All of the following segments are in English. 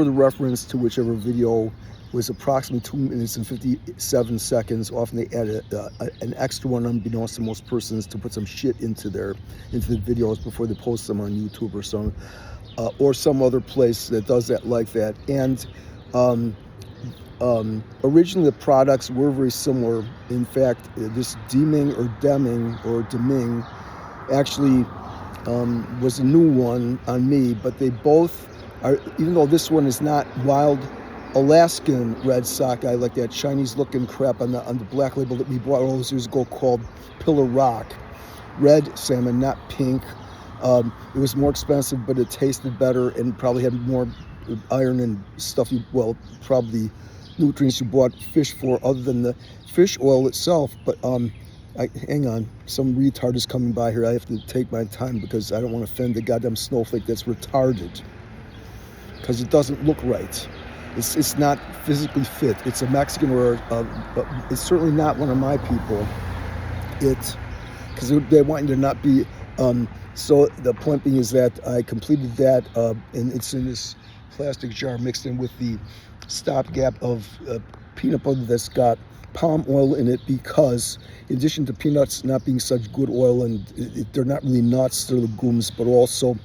For the reference to whichever video was approximately 2 minutes and 57 seconds. Often they add an extra one, unbeknownst to most persons, to put some shit into the videos before they post them on YouTube or some other place that does that like that. And originally the products were very similar. In fact, this Deming actually was a new one on me, but they both are, even though this one is not wild Alaskan red sockeye like that Chinese looking crap on the black label that we bought all those years ago called Pillar Rock. Red salmon, not pink. It was more expensive, but it tasted better and probably had more iron and stuff, probably nutrients you bought fish for other than the fish oil itself. But hang on, some retard is coming by here. I have to take my time because I don't want to offend the goddamn snowflake that's retarded, because it doesn't look right. It's not physically fit. It's a Mexican, but it's certainly not one of my people. Because they want you to not be. So the point being is that I completed that, and it's in this plastic jar mixed in with the stopgap of peanut butter that's got palm oil in it, because in addition to peanuts not being such good oil, and they're not really nuts, they're legumes, but also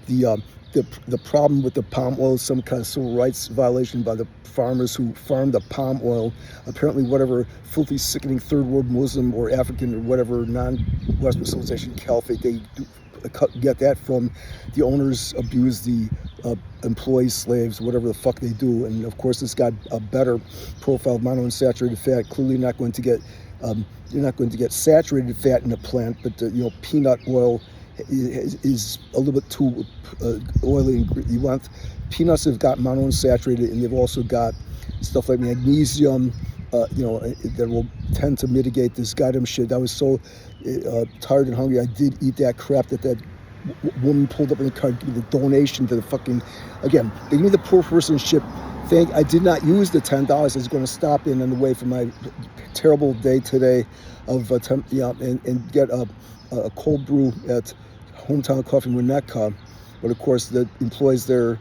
the problem with the palm oil is some kind of civil rights violation by the farmers who farm the palm oil. Apparently whatever filthy, sickening third world Muslim or African or whatever non-Western civilization caliphate they do get that from, the owners abuse the employees, slaves, whatever the fuck they do. And of course it's got a better profile of monounsaturated fat. Clearly you're not going to get saturated fat in a plant, but peanut oil is a little bit too oily. You want peanuts that have got monounsaturated, and they've also got stuff like magnesium, that will tend to mitigate this goddamn shit. I was so tired and hungry. I did eat that crap that woman pulled up in the car to give me the donation to the fucking. Again, they give me the poor person shit. I did not use the $10 I was going to stop in on the way from my terrible day today of and get a cold brew at Hometown Coffee Winnetka. But of course the employees there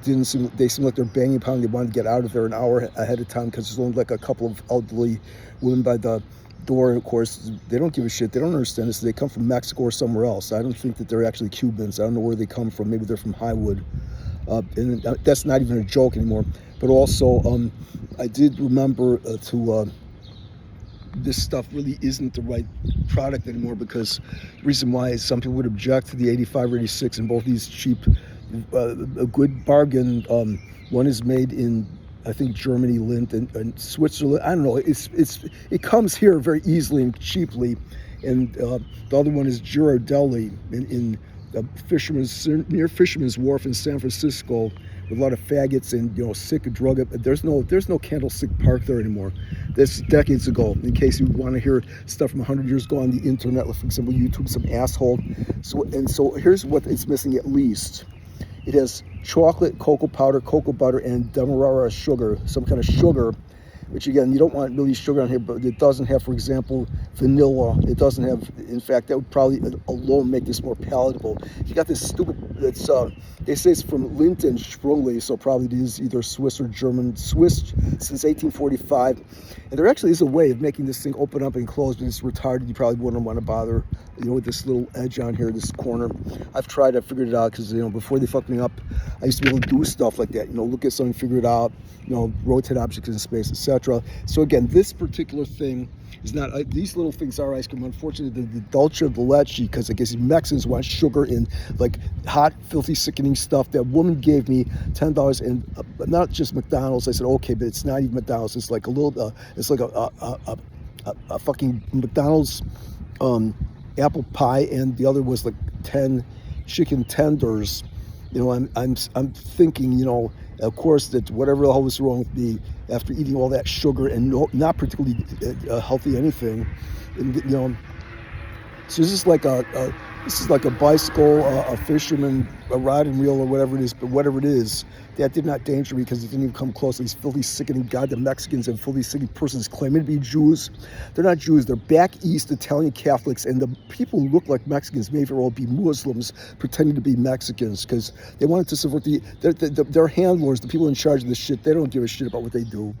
seem like they're banging upon. They wanted to get out of there an hour ahead of time because there's only like a couple of elderly women by the door. And of course they don't give a shit. They don't understand this. They come from Mexico or somewhere else. I don't think that they're actually Cubans. I don't know where they come from. Maybe they're from Highwood. And that's not even a joke anymore. But also I did remember this stuff really isn't the right product anymore, because the reason why is some people would object to the 85 or 86, and both these cheap, a good bargain. One is made in, I think, Germany, Lindt, and Switzerland. I don't know. It comes here very easily and cheaply, and the other one is Girardelli in near Fisherman's Wharf in San Francisco, with a lot of faggots and sick drug. There's no Candlestick Park there anymore. That's decades ago. In case you want to hear stuff from 100 years ago on the internet, like for example YouTube, some asshole. So here's what it's missing at least. It has chocolate, cocoa powder, cocoa butter, and demerara sugar, some kind of sugar. Which again, you don't want really sugar on here, but it doesn't have, for example, vanilla. It doesn't have, in fact, that would probably alone make this more palatable. You got this stupid, they say it's from Lindt and Sprüngli, so probably it is either Swiss or German. Swiss since 1845. And there actually is a way of making this thing open up and close, but it's retarded. You probably wouldn't want to bother, with this little edge on here, this corner. I've figured it out, because, before they fucked me up, I used to be able to do stuff like that, look at something, figure it out, rotate objects in space, etc. So again, this particular thing is not, these little things are ice cream. Unfortunately, the dulce de leche, because I guess Mexicans want sugar in like hot, filthy, sickening stuff. That woman gave me $10, and not just McDonald's. I said, okay, but it's not even McDonald's. It's like a little, it's like a fucking McDonald's apple pie, and the other was like 10 chicken tenders. I'm thinking, of course, that whatever the hell was wrong with me after eating all that sugar and not particularly healthy anything, and so this is like a This is like a bicycle, a fisherman, a riding reel, or whatever it is. But whatever it is, that did not danger me because it didn't even come close. These filthy, sickening goddamn Mexicans and filthy, sickening persons claiming to be Jews. They're not Jews. They're back east Italian Catholics, and the people who look like Mexicans may very well be Muslims pretending to be Mexicans because they wanted to subvert their handlers, the people in charge of this shit. They don't give a shit about what they do,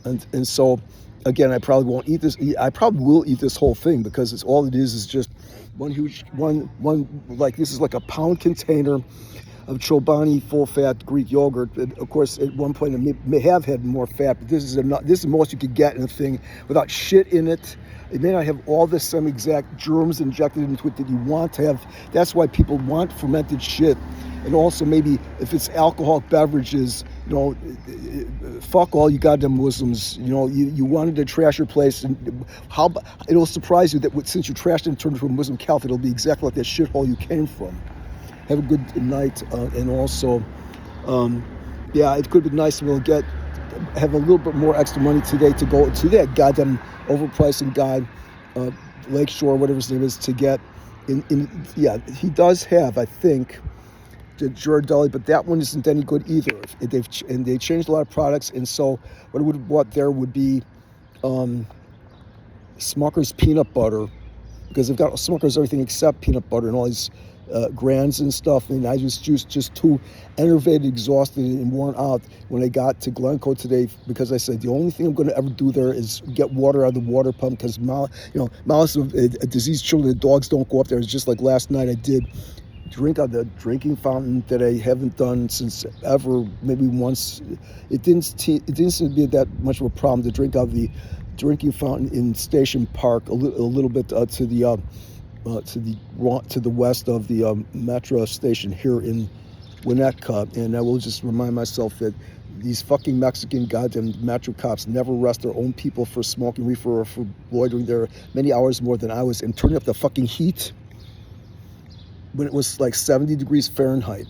and so. Again, I probably won't eat this. I probably will eat this whole thing because it's all it is just one huge one like this is like a pound container of Chobani full fat Greek yogurt. And of course, at one point it may have had more fat, but this is the most you could get in a thing without shit in it. It may not have all the same exact germs injected into it that you want to have. That's why people want fermented shit. And also maybe if it's alcoholic beverages, fuck all you goddamn Muslims. You wanted to trash your place, and it'll surprise you that since you trashed it and turned it into a Muslim caliphate, it'll be exactly like that shithole you came from. Have a good night, and also, it could be nice to be able to have a little bit more extra money today to go to that goddamn overpricing guy, Lakeshore, whatever his name is, to get he does have, I think, the Ghirardelli, but that one isn't any good either. They changed a lot of products, and so what I would have bought there would be Smucker's peanut butter, because they've got Smucker's everything except peanut butter and all these grands and stuff, and I just too enervated, exhausted, and worn out when I got to Glencoe today, because I said the only thing I'm going to ever do there is get water out of the water pump, because malice of diseased children and dogs don't go up there. It's just like last night I did drink out of the drinking fountain that I haven't done since ever, maybe once. It didn't seem to be that much of a problem to drink out of the drinking fountain in Station Park, a little bit to the west of the metro station here in Winnetka. And I will just remind myself that these fucking Mexican goddamn metro cops never arrest their own people for smoking reefer or for loitering there many hours more than I was, and turning up the fucking heat when it was like 70 degrees Fahrenheit.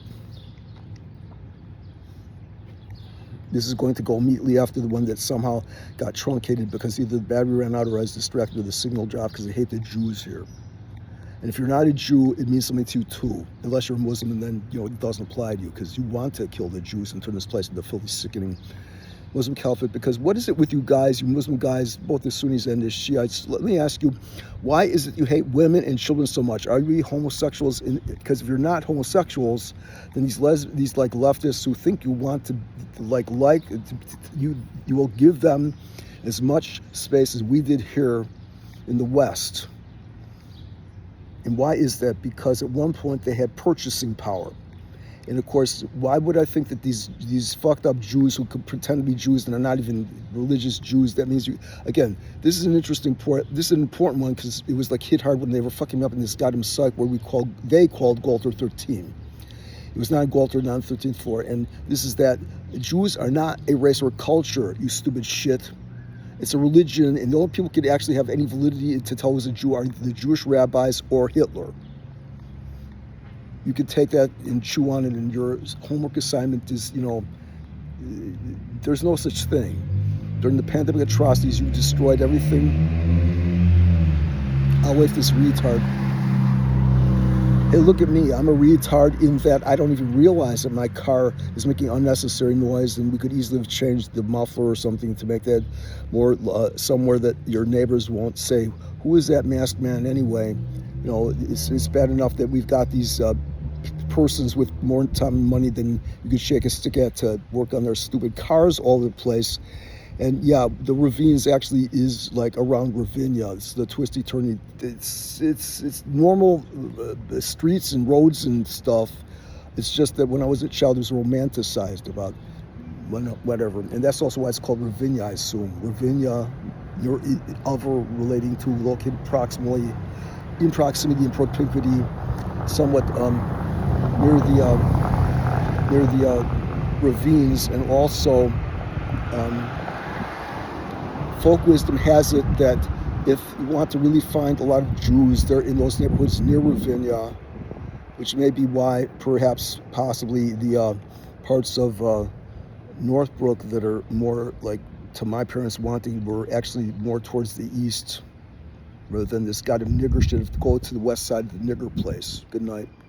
This is going to go immediately after the one that somehow got truncated because either the battery ran out or I was distracted with the signal drop because I hate the Jews here. And if you're not a Jew, it means something to you too, unless you're a Muslim, and then it doesn't apply to you because you want to kill the Jews and turn this place into a filthy, sickening Muslim caliphate. Because what is it with you guys, you Muslim guys, both the Sunnis and the Shiites? Let me ask you, why is it you hate women and children so much? Are you homosexuals? Because if you're not homosexuals, then these like leftists who think you want to you will give them as much space as we did here in the West. And why is that? Because at one point they had purchasing power. And of course, why would I think that these fucked up Jews who could pretend to be Jews and are not even religious Jews? That means again, this is an interesting point. This is an important one because it was like hit hard when they were fucking me up in this goddamn site where they called Galter 13. It was not Galter, not on the 13th floor. And this is that Jews are not a race or a culture, you stupid shit. It's a religion, and the only people who could actually have any validity to tell who's a Jew are the Jewish rabbis or Hitler. You can take that and chew on it, and your homework assignment is, there's no such thing. During the pandemic atrocities, you destroyed everything. I'll wait for this retard. Hey, look at me. I'm a retard in that I don't even realize that my car is making unnecessary noise, and we could easily have changed the muffler or something to make that more somewhere that your neighbors won't say, who is that masked man anyway? It's bad enough that we've got these persons with more time and money than you could shake a stick at to work on their stupid cars all over the place. And yeah, the ravines actually is like around Ravinia. It's the twisty turny. It's normal streets and roads and stuff. It's just that when I was a child, it was romanticized about whatever. And that's also why it's called Ravinia, I assume. Ravinia, other relating to, located proximally, in proximity and propinquity, somewhat near the ravines, and also folk wisdom has it that if you want to really find a lot of Jews, they're in those neighborhoods near Ravinia, which may be why possibly the parts of Northbrook that are more like to my parents wanting were actually more towards the east. rather than this goddamn nigger shit. Go to the west side of the nigger place. Good night.